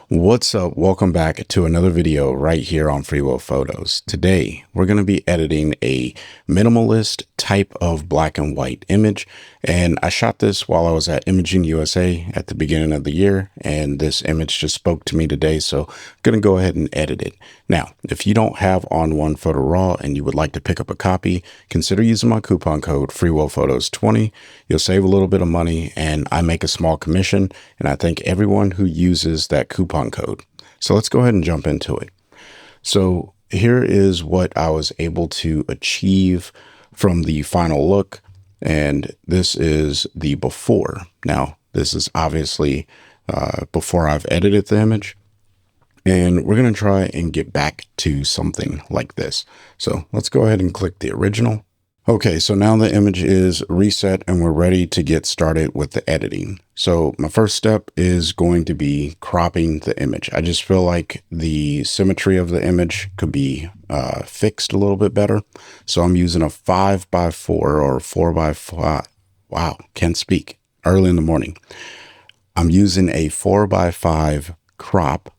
What's up? Welcome back to another video right here on Freewheel Photos. Today, we're going to be editing a minimalist type of black and white image. And I shot this while I was at Imaging USA at the beginning of the year. And this image just spoke to me today. So I'm going to go ahead and edit it. Now, if you don't have ON1 Photo RAW and you would like to pick up a copy, consider using my coupon code FreeWheelPhotos20. You'll save a little bit of money and I make a small commission. And I thank everyone who uses that coupon code. So let's go ahead and jump into it. So here is what I was able to achieve from the final look. And this is the before. Now, this is obviously before I've edited the image. And we're going to try and get back to something like this. So let's go ahead and click the original. Okay, so now the image is reset and we're ready to get started with the editing. So my first step is going to be cropping the image. I just feel like the symmetry of the image could be fixed a little bit better. So I'm using a 5x4 or 4x5. Wow, can't speak. Early in the morning. I'm using a 4x5 crop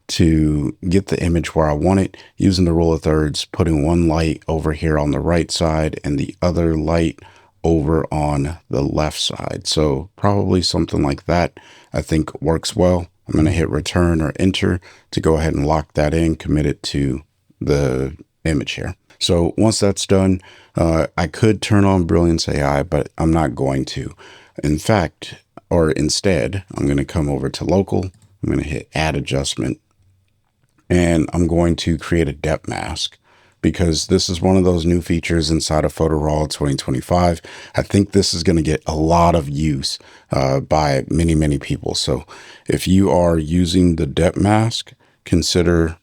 to get the image where I want it, using the rule of thirds, putting one light over here on the right side and the other light over on the left side. So probably something like that I think works well. I'm going to hit return or enter to go ahead and lock that in, commit it to the image here. So once that's done, I could turn on Brilliance AI, but I'm not going to. In fact, or instead, I'm going to come over to local. I'm going to hit add adjustment. And I'm going to create a depth mask because this is one of those new features inside of Photo RAW 2025. I think this is going to get a lot of use by many people. So if you are using the depth mask, consider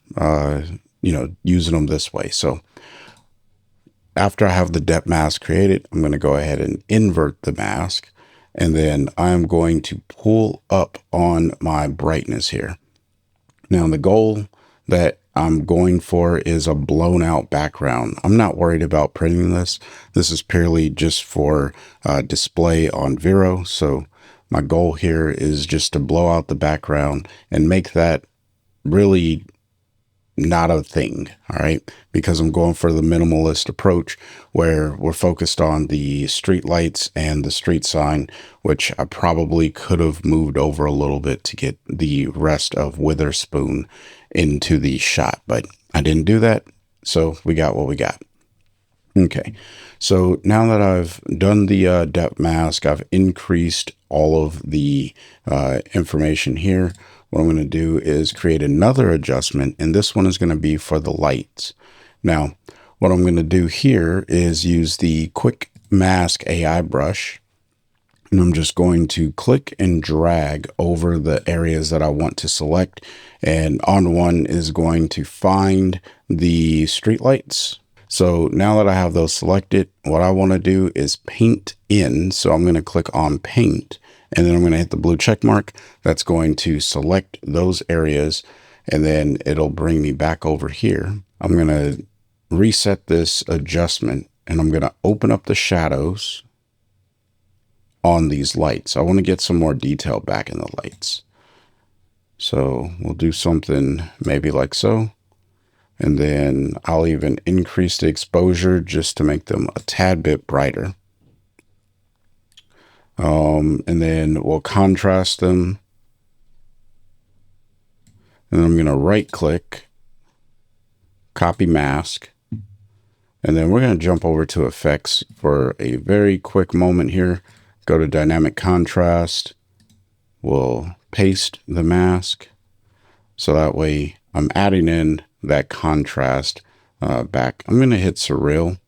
using them this way. So after I have the depth mask created, I'm going to go ahead and invert the mask. And then I'm going to pull up on my brightness here. Now the goal that I'm going for is a blown out background. I'm not worried about printing this. This is purely just for display on Vero. So my goal here is just to blow out the background and make that really not a thing. All right. Because I'm going for the minimalist approach where we're focused on the street lights and the street sign, which I probably could have moved over a little bit to get the rest of Witherspoon into the shot, but I didn't do that. So we got what we got. Okay. So now that I've done the depth mask, I've increased all of the information here. What I'm going to do is create another adjustment, and this one is going to be for the lights. Now, what I'm going to do here is use the Quick Mask AI brush, and I'm just going to click and drag over the areas that I want to select, and ON1 is going to find the street lights. So now that I have those selected, what I want to do is paint in. So I'm going to click on paint. And then I'm going to hit the blue check mark. That's going to select those areas. And then it'll bring me back over here. I'm going to reset this adjustment and I'm going to open up the shadows on these lights. I want to get some more detail back in the lights. So we'll do something maybe like so. And then I'll even increase the exposure just to make them a tad bit brighter. And then we'll contrast them. And I'm going to right click, copy mask. And then we're going to jump over to effects for a very quick moment here. Go to dynamic contrast. We'll paste the mask. So that way I'm adding in that contrast back. I'm going to hit surreal,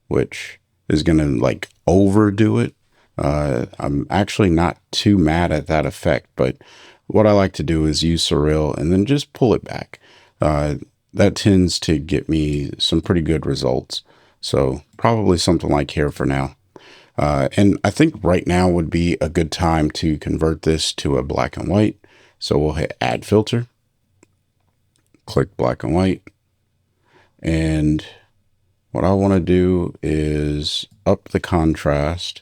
which is going to like overdo it. I'm actually not too mad at that effect, but what I like to do is use surreal and then just pull it back. That tends to get me some pretty good results. So probably something like here for now. And I think right now would be a good time to convert this to a black and white. So we'll hit add filter, click black and white. And what I want to do is up the contrast.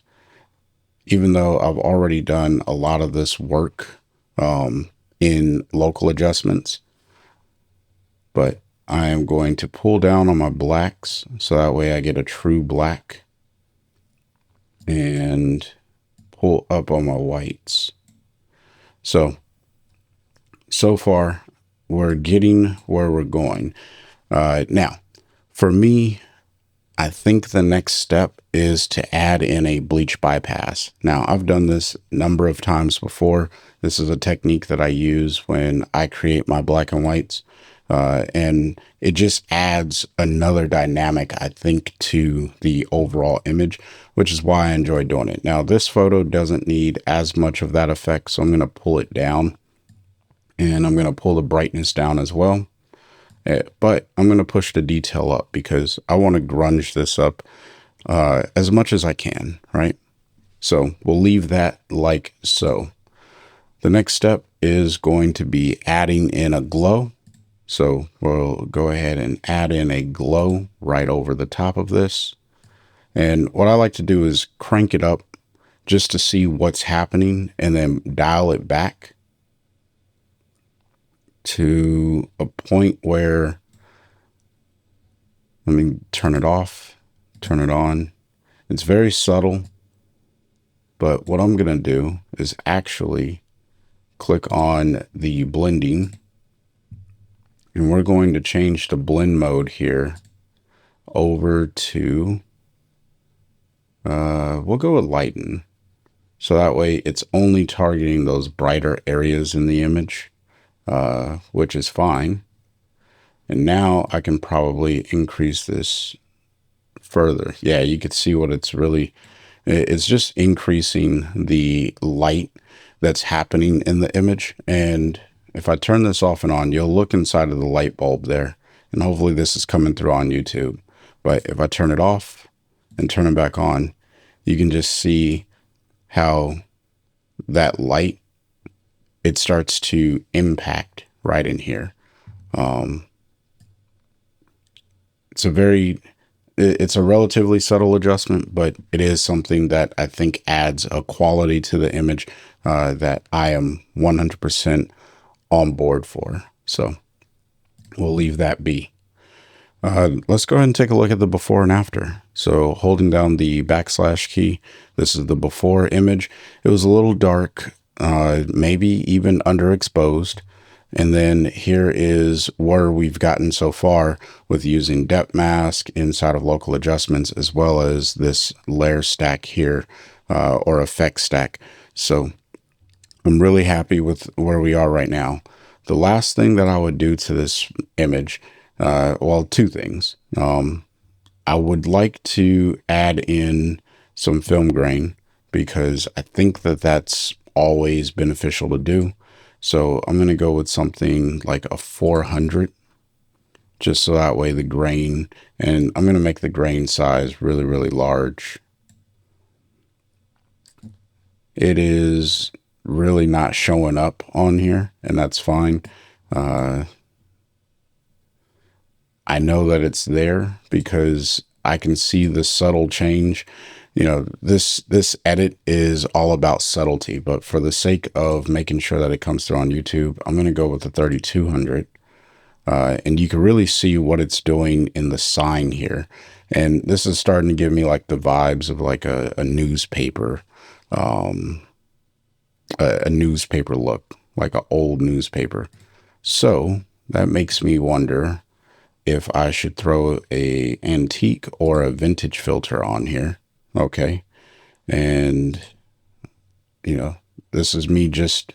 Even though I've already done a lot of this work in local adjustments, but I am going to pull down on my blacks so that way I get a true black, and pull up on my whites. So far we're getting where we're going. Now, for me, I think the next step is to add in a bleach bypass. Now, I've done this a number of times before. This is a technique that I use when I create my black and whites. And it just adds another dynamic, I think, to the overall image, which is why I enjoy doing it. Now, this photo doesn't need as much of that effect, so I'm going to pull it down, and I'm going to pull the brightness down as well. But I'm going to push the detail up because I want to grunge this up as much as I can, right? So we'll leave that like so. The next step is going to be adding in a glow. So we'll go ahead and add in a glow right over the top of this. And what I like to do is crank it up just to see what's happening and then dial it back to a point where, let me turn it off, turn it on. It's very subtle, but what I'm going to do is actually click on the blending, and we're going to change the blend mode here over to, we'll go with lighten. So that way it's only targeting those brighter areas in the image, which is fine. And now I can probably increase this further. Yeah, you can see what it's just increasing the light that's happening in the image. And if I turn this off and on, you'll look inside of the light bulb there, and hopefully this is coming through on YouTube. But if I turn it off and turn it back on, you can just see how that light, it starts to impact right in here. It's a relatively subtle adjustment, but it is something that I think adds a quality to the image that I am 100% on board for. So we'll leave that be. Let's go ahead and take a look at the before and after. So holding down the backslash key, this is the before image. It was a little dark, maybe even underexposed. And then here is where we've gotten so far with using depth mask inside of local adjustments, as well as this layer stack here, or effect stack. So I'm really happy with where we are right now. The last thing that I would do to this image, well, two things. I would like to add in some film grain because I think that that's always beneficial to do. So I'm going to go with something like a 400, just so that way the grain, and I'm going to make the grain size really, really large. It is really not showing up on here, and that's fine. I know that it's there because I can see the subtle change. You know, this edit is all about subtlety, but for the sake of making sure that it comes through on YouTube, I'm going to go with the 3200. And you can really see what it's doing in the sign here. And this is starting to give me like the vibes of like a newspaper, a newspaper look, like an old newspaper. So that makes me wonder if I should throw a antique or a vintage filter on here. Okay. And, you know, this is me just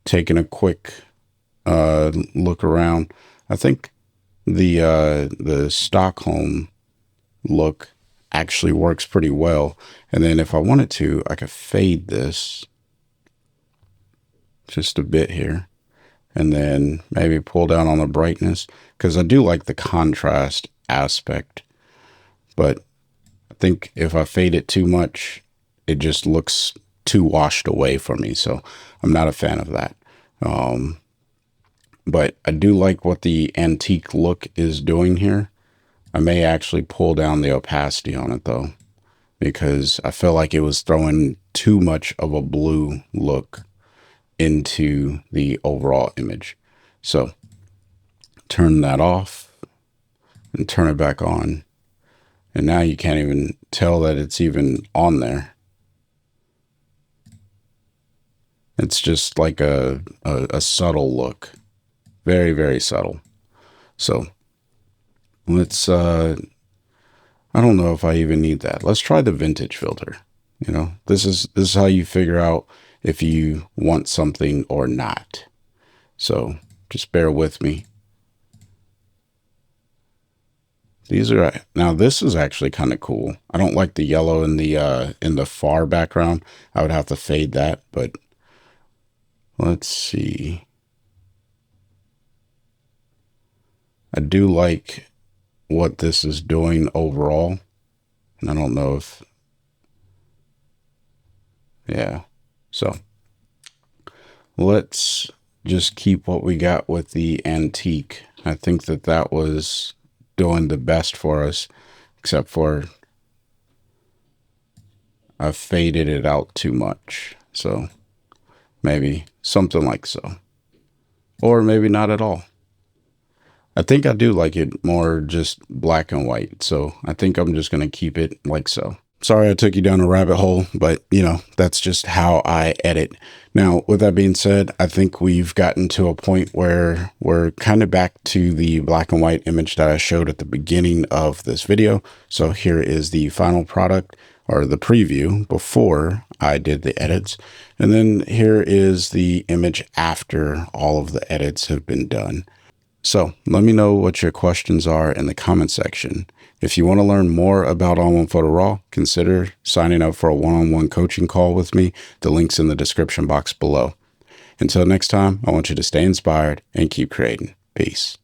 taking a quick look around. I think the Stockholm look actually works pretty well. And then if I wanted to, I could fade this just a bit here, and then maybe pull down on the brightness, because I do like the contrast aspect. But I think if I fade it too much, it just looks too washed away for me. So I'm not a fan of that. But I do like what the antique look is doing here. I may actually pull down the opacity on it though, because I feel like it was throwing too much of a blue look into the overall image. So turn that off and turn it back on. And now you can't even tell that it's even on there. It's just like a subtle look. Very, very subtle. So let's, I don't know if I even need that. Let's try the vintage filter. You know, this is how you figure out if you want something or not. So just bear with me. These are, now this is actually kind of cool. I don't like the yellow in the far background. I would have to fade that, but let's see. I do like what this is doing overall. And I don't know if, yeah. So let's just keep what we got with the antique. I think that that was doing the best for us, except for I faded it out too much. So maybe something like so, or maybe not at all. I think I do like it more just black and white. So I think I'm just going to keep it like so. Sorry I took you down a rabbit hole, but you know, that's just how I edit. Now, with that being said, I think we've gotten to a point where we're kind of back to the black and white image that I showed at the beginning of this video. So here is the final product, or the preview before I did the edits. And then here is the image after all of the edits have been done. So let me know what your questions are in the comment section. If you want to learn more about ON1 Photo RAW, consider signing up for a one-on-one coaching call with me. The link's in the description box below. Until next time, I want you to stay inspired and keep creating. Peace.